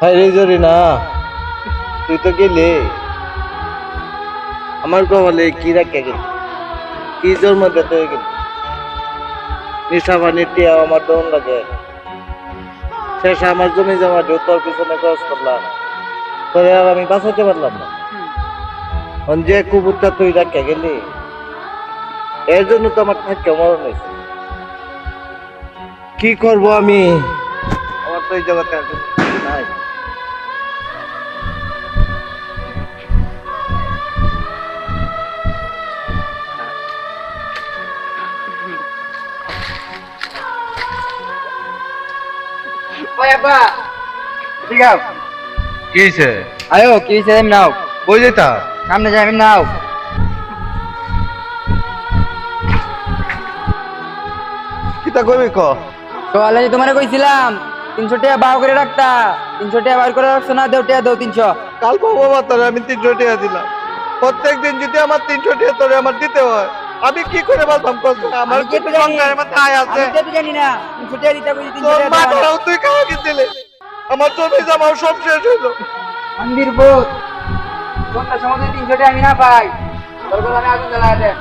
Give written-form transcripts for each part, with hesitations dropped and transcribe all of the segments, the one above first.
হায় জরি না, তুই তো গেলে আমার কপালে কি রাখে গেল, কি জোর মধ্যে তো গেল। নিশা পানি টিয়া আমার দম লাগে, শেষ আমার জমি জমা দিয়ে তোর পিছনে খরচ করলাম, তোরে আর আমি বাঁচাতে পারলাম না। যে কুকুরটা তুই রাখে গেলি, এর জন্য তো আমার থাকে মরণ হয়েছে। কি করবো আমি, আমার তো এই জগতে আর কিছু নাই। ওই আব্বা ঠিক আছে কি হয়েছে? আয়ো কি হইছে এমনি নাও কই যেতা? সামনে যাই এমনি নাও কিতা কইবি ক? সকালে যে তোমারে কইছিলাম 300 টাকা বাও করে রাখতা 300 টাকা বার করে রাখছো না দেও টাকা দাও 300 কাল বাবা তোরে আমি 300 টাকা দিলাম। প্রত্যেক দিন যদি আমার 300 টাকা তোরে আমার দিতে হয়, আমি কি করে বাঁচতাম কত? আমার আমি কি তো জানি। সংসারের মধ্যে আয় আছে? আমি তো জানি না 300 টাকা দিতে কইছি 300 তোর টাকা মা দাও তোরাও তুই খাওয়া কি দিলে? আমার জমি জমা সব শেষ হইলো। মন্দির বোধ কোনটা সময় 300 টাকা আমি না পাই তোর কথা আমি আগুন জ্বালা দে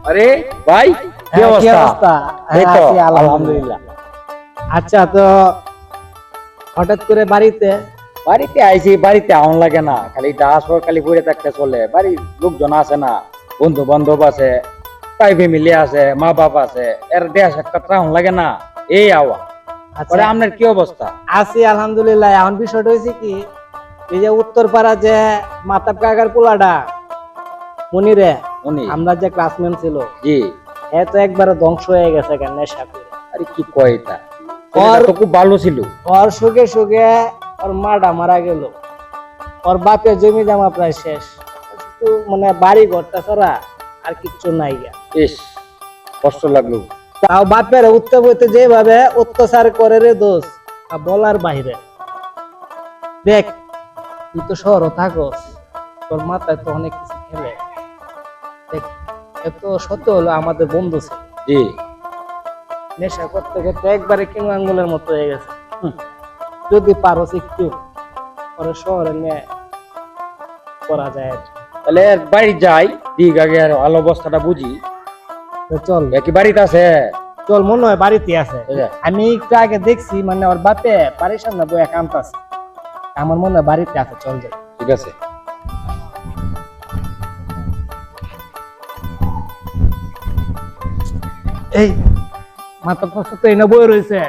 আরে ভাই কি অবস্থা? এই তো আলহামদুলিল্লাহ। আচ্ছা, তো হঠাৎ করে বাড়িতে আইছি, বাড়িতে আউন লাগে না, খালি ডাস খালি পড়ে থাকতে চলে। বাড়ির লোকজন আছে না, বন্ধু বান্ধব আছে, ভাই ফ্যামিলি আছে, মা বাপ আছে, এর দেশ একটা আউন লাগে না, এই আওয়া। আচ্ছা, পরে আপনার কি অবস্থা? আছি আলহামদুলিল্লাহ। এখন বিষয়টা হয়েছে কি, এই যে উত্তরপাড়া যে মাতাব কাকার পোলাটা মনিরে, উনি আমরা যে ক্লাসমেট ছিল, জি এ তো একবারে ধ্বংস হয়ে গেছে কেন নেশা করে। আরে কি কয় এটা? ওর তো খুব ভালো ছিল। ওর সুখে সুখে ওর মাটা মারা গেল, ওর বাপের জমি জমা প্রায় শেষ, একটু মানে বাড়ি ঘরটা ছাড়া আর কিচ্ছু নাই গা। ইস, কষ্ট লাগলো। তাও বাপের উঠতে বইতে যেভাবে অত্যাচার করে রে দোষ, তা বলার বাইরে। দেখ, তুই তো শহরও থাকস, তোর মাথায় তো অনেক কিছু খেলে। দেখ, এত সত্য হলো আমাদের বন্ধু ছিল, জি নেশা করতে করতে একবারে কিনু আঙ্গুলের মতো হয়ে গেছে। যদি পারস একটু পরে শহরে নিয়ে করা যায় আর কি। তাহলে এর বাড়ি যাই, দিক আগে আর ভালো অবস্থাটা বুঝি। তো চল, এ কি বাড়িতে আছে? চল, মনে হয় বাড়িতে আছে। এই যে, আমি একটু আগে দেখছি, মানে ওর বাপে বাড়ির সামনে বইয়া কাঁদতাছে, আমার মনে হয় বাড়িতে আছে। চল যাই। ঠিক আছে। এই মাথা পাশে তো এনে বই রয়েছে।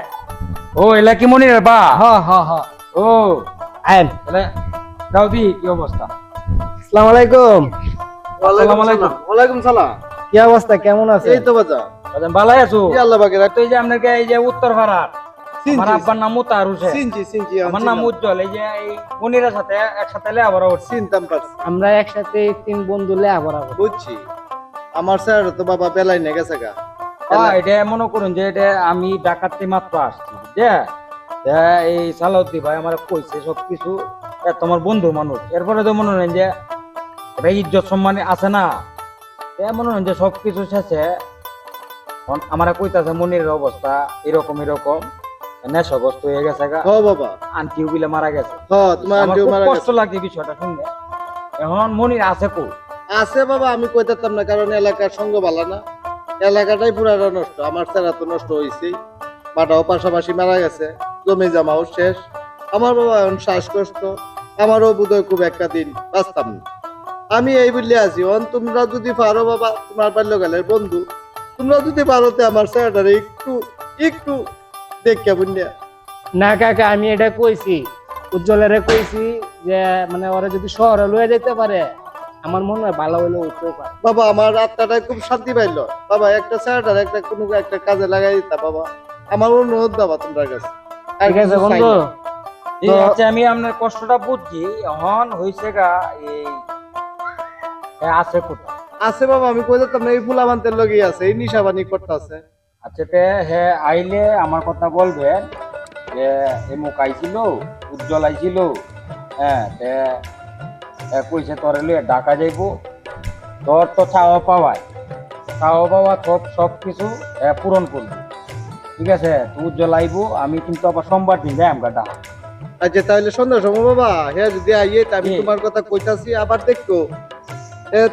ও এলা কি মনির বা? হ হ হ, ও আইন। তাহলে দাউদি কি অবস্থা? আসসালামু আলাইকুম। আসসালামু আলাইকুম। ওয়ালাইকুম সালাম। কি অবস্থা, কেমন আছে? এই তো বাজা, বাজান ভালাই আছো? কি আল্লাহ পাকের তো এই যে আপনাকে এই যে উত্তর ভাড়ার আমার আব্বার নাম মুতার হোসেন, সিনজি আমার নাম উজ্জ্বল। এই যে এই মনিরের সাথে একসাথে লেখাপড়া করছি। চিনতাম পারছি, আমরা একসাথে 3 বন্ধু লেখাপড়া করি। বুঝছি। আমার স্যার তো বাবা বেলাই নিয়ে গেছে গা। এটা মনে করুন যে এটা আমি ডাকাতি মাত্র আসছি, বুঝছে? এই সালাউদ্দি ভাই আমার কইছে সবকিছু, তোমার বন্ধু মানুষ। এরপরে তো মনে হয় যে এটা ইজ্জত সম্মান আছে না, মনে হয় যে সবকিছু শেষে আমার কইতাছে মনিরের অবস্থা এরকম এরকম, নেশাগ্রস্ত হয়ে গেছে গা, হ বাবা, আন্টিও বিলে মারা গেছে। হ তোমার আমার আন্টিও খুব মারা কষ্ট গেছে। লাগে বিষয়টা শুনলে। এখন মনির আছে কো? আছে বাবা, আমি কইতাম না, কারণ এলাকার সঙ্গ ভালো না, এলাকাটাই পুরাটা নষ্ট। আমার স্যারা তো নষ্ট হয়েছেই, মাটাও পাশাপাশি মারা গেছে, জমি জামাও শেষ। আমার বাবা এখন শ্বাসকষ্ট, আমারও বোধহয় খুব একটা দিন বাঁচতাম না। আমি এই বললে আছি, তোমরা যদি পারো বাবা, তোমার বাল্যকালের বন্ধু, তোমরা যদি পারোতে আমার স্যারটারে একটু একটু দেখে বুঝলে। না কাকা, আমি এটা কইছি, উজ্জ্বলের কইছি যে মানে ওরা যদি শহরে লয়ে যেতে পারে, আমার মনে হয় ভালো হইলে উঠতেও পারে। বাবা, আমার আত্মাটা খুব শান্তি পাইলো বাবা, একটা স্যারটার একটা কোনো একটা কাজে লাগাই দিতা বাবা, আমার অনুরোধ বাবা তোমার কাছে। আর ঠিক আছে কিছু চাই বন্ধু। না। এই আচ্ছা, আমি আপনার কষ্টটা বুঝছি। এখন হইছে গা এই আছে কোথায়? আছে বাবা, আমি কই যেতাম না, এই ফুলাবান্তের লগেই আছে, এই নিশাবানি করতেছে। আচ্ছা হ্যাঁ, আইলে আমার কথা বলবেন যে এই মুখ আইছিল, উজ্জ্বল আইছিল, হ্যাঁ কইছে তোর লইয়া ডাকা যাইব, তোর তো চাওয়া পাওয়ায় খাওয়া বাবা সব কিছু পূরণ করবো, ঠিক আছে? তো উজ্জ্বল আইবো, আমি কিন্তু আবার সোমবার দিন যাই আমরা ডাক। আচ্ছা তাহলে সন্ধ্যা সময় বাবা হ্যাঁ যদি আইয়ে তা আমি জি। তোমার কথা কইতাছি আবার দেখো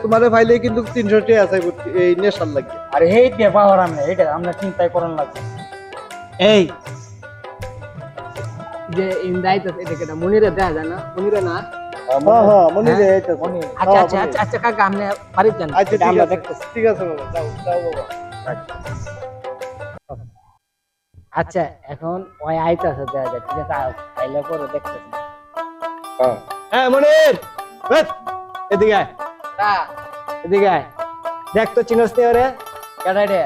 তোমারে ভাইলে কিন্তু 300 টাকা আছে এই নেশার লাগে। আর এই দিয়ে পাওয়ার আমি এইটা আমরা চিন্তাই করার লাগবে। এই যে ইন্দাইতে এটা কেটা মনিরে দেয়া যায় না, মনিরে না। হ্যাঁ হ্যাঁ মনে রে এইটা মনি। আচ্ছা আচ্ছা আচ্ছা আচ্ছা কাকা আপনি বাড়িতে যান, আচ্ছা এটা ঠিক আমরা আছে দেখতেছি। ঠিক আছে বাবা যাও যাও বাবা। আচ্ছা এখন ওই আইতাছে দেয়া যায়, ঠিক আছে? আইলে পরে দেখতেছি। হ্যাঁ। হ্যাঁ মনির, এদিকে আয়, এদিকে আয়। দেখ তো চিনস নি ওরে? কেডা রে?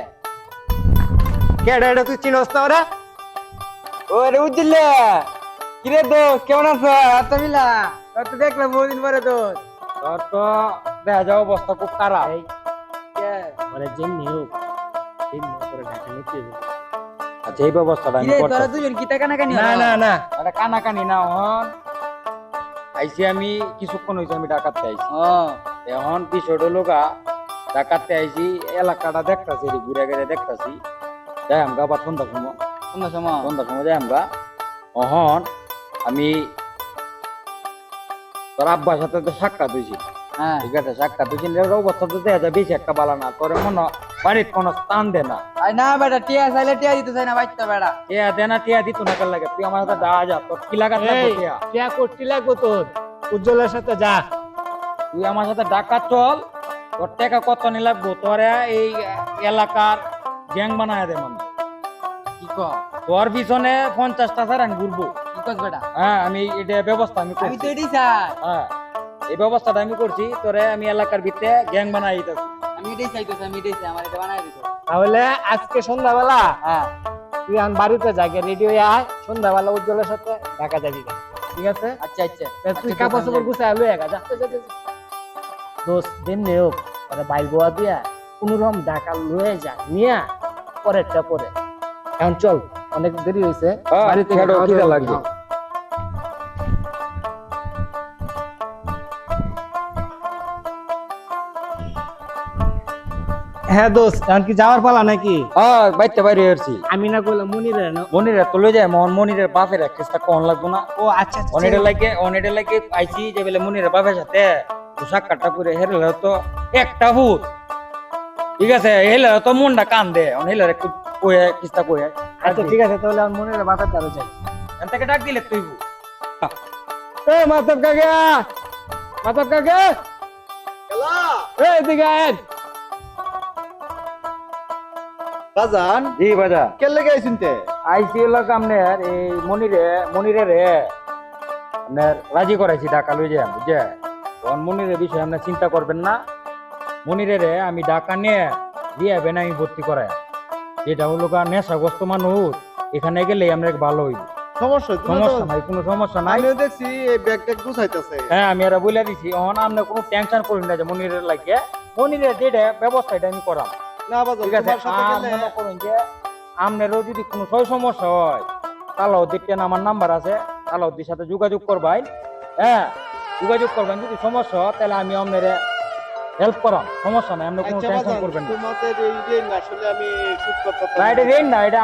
কেডা এটা তুই চিনস না ওরে? ওরে উজ্জিল্লে, কিরে দোস্ত কেমন আছো? আচ্ছা মিলা, তোর তো দেখলাম বহুদিন পরে দোস্ত। তোর তো দেখা যাও অবস্থা খুব খারাপ। এই ওরে যেমনি হোক তেমনি করে ঢাকা নিতে হবে। আচ্ছা এই ব্যবস্থাটা আমি কিরে তোরা করতেছি। দুজন কি টাকানাকানি না না না, এটা কানাকানি না, হন আইসি আমি কিছুক্ষণ হয়েছে আমি ডাকাতে আইছি। ও এখন বিষয়টা লোকা ডাকাতে আইছি, এলাকাটা দেখতাছি, ঘুরে ঘুরে দেখতাছি, যাই আমরা আবার সন্ধ্যার সময় যাই আমরা। অহন আমি তোর আব্বার সাথে তো সাক্ষাৎ হয়েছি, হ্যাঁ ঠিক আছে? সাক্ষাৎ হয়েছি, অবস্থা তো দেখা যায় বেশি একটা বালা না, তোর মনে হয় বাড়ির কোনো স্থান দে না। আই না বেটা টিয়া চাইলে টিয়া দিতে চাই না বাইতে বেটা। টিয়া দে না, টিয়া দিত না কার লাগে? তুই আমার সাথে যা যা, তোর কি লাগার লাগবে এই টিয়া? টিয়া করতে লাগবো তোর, উজ্জ্বলের সাথে যা। তুই আমার সাথে ডাকাত চল, তোর টাকা কত নি লাগবো? তোরা এই এলাকার গ্যাং বানায় দে মানে। কি কও? তোর পিছনে 50টা সারান ঘুরবো। কি কস বেটা? হ্যাঁ আমি এটা ব্যবস্থা আমি আমি তো করছি। এটাই চাই, হ্যাঁ এই ব্যবস্থাটা আমি করছি, তোরে আমি এলাকার ভিতরে গ্যাং বানাই দিতেছি। আমি এটাই চাইতেছি, আমি এটাই চাই, আমার এটা বানাই দিতে। তাহলে আজকে সন্ধ্যাবেলা হ্যাঁ তুই আন বাড়িতে যাকে রেডি হয়ে আয়, সন্ধ্যাবেলা উজ্জ্বলের সাথে ঢাকা যাবি, ঠিক আছে? আচ্ছা আচ্ছা তা তুই কাপড় চোপড় গুছায় লয়ে গা, যা যা, যা, যা। দোস্ত যেমনি হোক ওরা বাইর গোয়া দিয়া কোনোরকম ঢাকা লয়ে যা নিয়া পরেরটা পরে। এখন চল, অনেক দেরি হয়েছে, হ্যাঁ, বাড়িতে খেয়ে খাওয়া খিদে দাওয়া লাগবে। করবি। হ্যাঁ দোস্ত, এখন কি যাওয়ার পালা নাকি? হ্যাঁ বাইতে বাইরে এসছি। আমি না কইলাম মনিরে না? মনিরের তো লই যায়, মোহন মনিরের বাপের একটা কন লাগবো না? ও আচ্ছা আচ্ছা, অনেটের লাগে আইছি যে বলে মনিরের বাপের সাথে তো সাক্ষাৎটা করে হেরলে তো একটা ভূত, ঠিক আছে? হেলে তো মনটা কান দে, হেলার একটু কয়ে কিস্তা কয়ে। আচ্ছা ঠিক আছে, তাহলে আমার মনিরে বাতার তারা যাই। এখান থেকে ডাক দিলে তুই এ মাতব কাকা, মাতব কাকা, খেলা এ এদিকে আয়। বাজান জি বাজা কে লেগে আইছুন তে? আইসি হলো আপনার এই মনিরে রে আপনার রাজি করাইছি ঢাকা লই যাই, বুঝছে? তখন মনিরের বিষয়ে আপনার চিন্তা করবেন না, মনিরে রে আমি ঢাকা নিয়ে দিয়ে বেন আমি ভর্তি করাই। এটা হলো নেশাগ্রস্ত মানুষ, এখানে গেলে আমরা ভালো হইব। সমস্যা হইতো না তো? সমস্যা নাই, কোনো সমস্যা নাই। আমিও দেখছি এই ব্যাগ ট্যাগ গুছাইতেছে। হ্যাঁ আমি এরা বলে দিছি, এখন আপনি কোনো টেনশন করেন না যে মনিরের লাগে, মনিরের যেটা ব্যবস্থা এটা আমি করাম, না বাজান ঠিক আছে? তোমার সাথে আর গেলে মনে করুন যে আপনারও যদি কোনো সমস্যা হয়, তালাউদ্দিন আমার নাম্বার আছে, তালাউদ্দির সাথে যোগাযোগ করবাই। হ্যাঁ যোগাযোগ করবেন, যদি সমস্যা হয় তাহলে আমি আপনার হেল্প করাম, সমস্যা নাই, আপনি কোনো আচ্ছা টেনশন বাজান করবেন না। তোমাদের এই যে আসলে আমি শুট করতে না এটা রেন না, এটা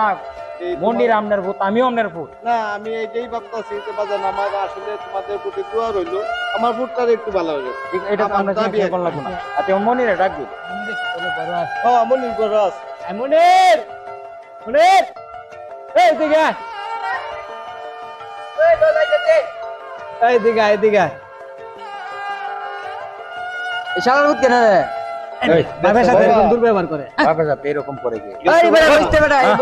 এই মন্দির আপনার ভূত, আমিও আপনার ভূত। না আমি এইটাই ভাবতাছি যে বাজান আমার আসলে তোমাদের প্রতি দোয়া রইলো, আমার ফুটটার একটু ভালো হয়ে গেছে। এটা তো আমার আপনার দাবি টেনশন লাগবে না। আচ্ছা মনিরে ডাকবি। আমি দেখি তোরে বড় আছে। হ্যাঁ মনির গো রাস এই মনির, মনির, এই এদিকে আয়। এই এদিকে আয়, এদিকে আয়। এই শালার ভূত কেন রে? এই, বাবার সাথে বাবা। এরকম দুর্ব্যবহার করে। বাপের সাথে এরকম করে কি? এই বেটা বুঝতে বেটা, হ্যাঁ।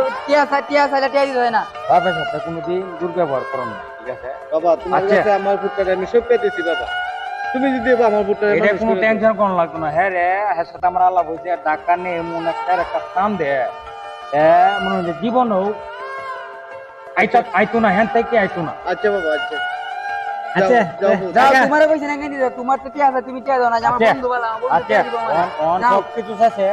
টিয়া চাইলে টিয়া দিতে হয় না। বাপের সাথে কোনোদিন দুর্ব্যবহার করুন না, ঠিক আছে? বাবা তোমার আচ্ছা। কাছে আমার ফুটটা আমি সব পেতেছি বাবা, তুমি যদি আমার ফুটটা এটা কোনো টেনশন কোন লাগতো না। হ্যাঁ রে, হ্যাঁ সাথে আমার আলাপ হয়েছে, ঢাকা নিয়ে এমন একটা স্থান দে, মনে হয় যে জীবন হোক আইতো না, হ্যাঁ থেকে আইতো না। আচ্ছা বাবা আচ্ছা আচ্ছা যাও, এ, যাও কাকা, তোমারে কইছি না কেন দিতে? তোমার তো টিয়া আছে, তুমি টিয়া দাও না, যে আমার আচ্ছা। বন্ধু বলা, আমার বন্ধু আচ্ছা টিয়া দিব আমারে। যাও। সব কিছু আছে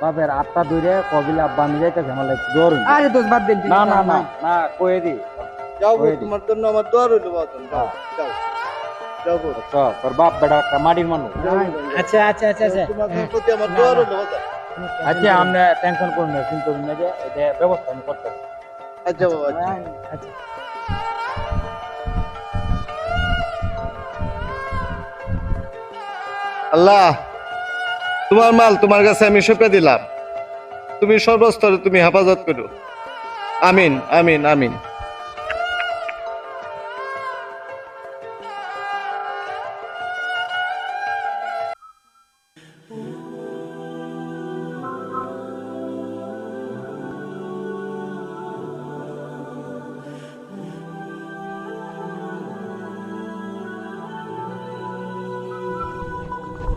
বাপের আত্মা দূরে কবিল আব্বা আমি যাইতেছে, আমার লাগে জ্বর হইছে। আরে দোষ বাদ দিন, না না না না কয়ে দি। যাও গো, ওই দিন। তোমার জন্য আমার দোয়া রইলো বাবা, যাও যাও যাবো বুঝছো? তোর বাপ বেটা একটা মাটির মানুষ। আচ্ছা আচ্ছা আচ্ছা আচ্ছা তোমাদের প্রতি আমার দোয়া রইল বাজান। আচ্ছা আমরা টেনশন করুন না, চিন্তা করুন না, যে এটা ব্যবস্থা আমি করতে পারি। আচ্ছা বাবা আচ্ছা। আচ্ছা আল্লাহ, তোমার মাল তোমার কাছে আমি সঁপে দিলাম, তুমি সর্বস্তরে তুমি হেফাজত করো। আমিন আমিন আমিন।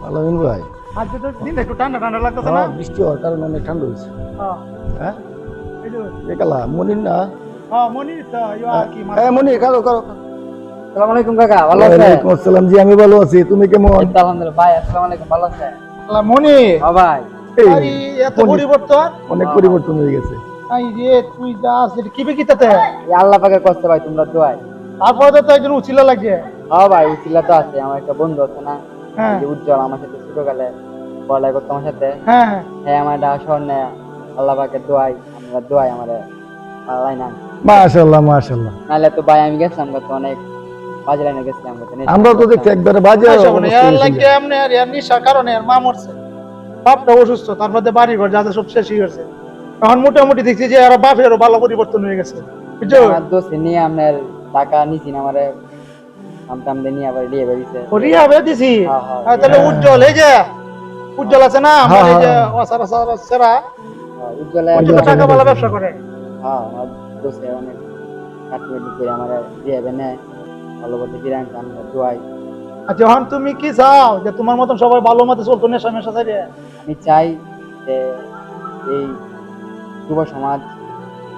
আলামিন ভাই, আজকে তো দিন একটু ঠান্ডা ঠান্ডা লাগতেছে না? বৃষ্টি হওয়ার কারণে অনেক ঠান্ডা হয়েছে। হ্যাঁ, হ্যাঁ এই যে, একালা মনির না? হ্যাঁ, মনির তো, ইয়ো আর কি, হ্যাঁ মনির, কারো কারো। আসসালামু আলাইকুম কাকা, ভালো আছেন? ওয়ালাইকুম আসসালাম, জি আমি ভালো আছি, তুমি কেমন? এই তো আলহামদুলিল্লাহ। ভাই আসসালামু আলাইকুম, ভালো আছেন? আল্লাহ, মনির, হ্যাঁ ভাই। এই, আরে এত মনির, পরিবর্তন, অনেক পরিবর্তন হয়ে গেছে। আই রে, তুই যা আসলে কি বিকিতাতে, এই আল্লাহ পাকের কষ্ট ভাই, তোমরা দোয়াই। তারপরে তো একজন উচিলা লাগে। হ্যাঁ ভাই, উচিল্লা তো আছে, আমার একটা বন্ধু আছে না, হ্যাঁ, এই যে উজ্জ্বল, আমার সাথে ছোটকালে পড়ালেখা করতো আমার সাথে। হ্যাঁ, হ্যাঁ, হ্যাঁ, আমার ঢাকা শহর নেয়, আল্লাহ পাকের দোয়াই, আমরা দোয়াই আমার আল্লাহ না, মাশাআল্লাহ মাশাআল্লাহ। নাহলে তো ভাই আমি গেছিলাম কত অনেক বাজে লাইনে গেছিলাম কত, আমরা তো দেখছি একবারে বাজে আচ্ছা, অবস্থা মানে হয়েছে আল্লাহ গিয়ে। কেমনে আর এর নিশার কারণে এর মা মরছে, বাপটা অসুস্থ, তারপরে বাড়ি ঘর যা যা সব শেষ হয়ে গেছে। এখন মোটামুটি দেখছি যে আর বাপেরও ভালো পরিবর্তন হয়ে গেছে, বুঝছো? আমার দোস্ত নিয়ে আপনার টাকা নিছি না, আমারে আমটাম দিয়ে নিয়ে আবার দিয়ে বেরিয়েছে। রিয়া বে দিছি। হ্যাঁ, হ্যাঁ। হ্যাঁ, তাহলে উজ্জ্বল, এই যে উজ্জ্বল আছে না, আমার এই যে হ্যাঁ, অসারা সারা সেরা, উজ্জ্বলে উজ্জ্বল টাকা ভালো ব্যবসা করে। হ্যাঁ, আমার দোস্তে অনেক কাটমেটি করে আমার দিয়ে নেয়, ভালো পথে ফিরে আনতে আমরা দোয়াই। আর যখন তুমি কি চাও যে তোমার মতন সবাই ভালো মতো চলতো, নেশা মেশা ছাড়িয়ে? আমি চাই যে এই যুব সমাজ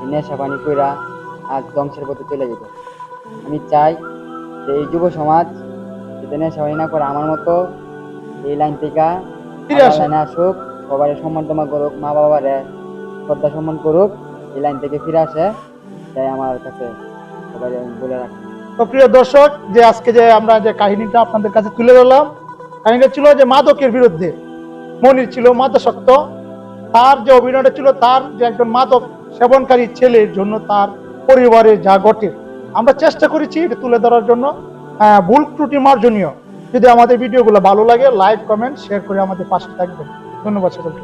এই নেশা পানি কইরা আজ ধ্বংসের পথে চলে যেত। আমি চাই যে এই যুব সমাজ যাতে নেশা পানি না করে আমার মতো এই লাইন থেকে ফিরে আসে। লাইনে আসুক, সবার সম্মান টমান করুক, মা বাবারে শ্রদ্ধা সম্মান করুক, এই লাইন থেকে ফিরে আসে, তাই আমার কাছে সবাই আমি বলে রাখি। তো প্রিয় দর্শক, যে আজকে যে আমরা যে কাহিনীটা আপনাদের কাছে তুলে ধরলাম, কাহিনীটা ছিল যে মাদকের বিরুদ্ধে। মনির ছিল মাদকাসক্ত, তার যে অভিনয়টা ছিল, তার যে একজন মাদক সেবনকারী ছেলের জন্য তার পরিবারে যা ঘটে, আমরা চেষ্টা করেছি এটা তুলে ধরার জন্য। ভুল ত্রুটি মার্জনীয়। যদি আমাদের ভিডিওগুলো ভালো লাগে, লাইক কমেন্ট শেয়ার করে আমাদের পাশে থাকবেন। ধন্যবাদ সকলকে।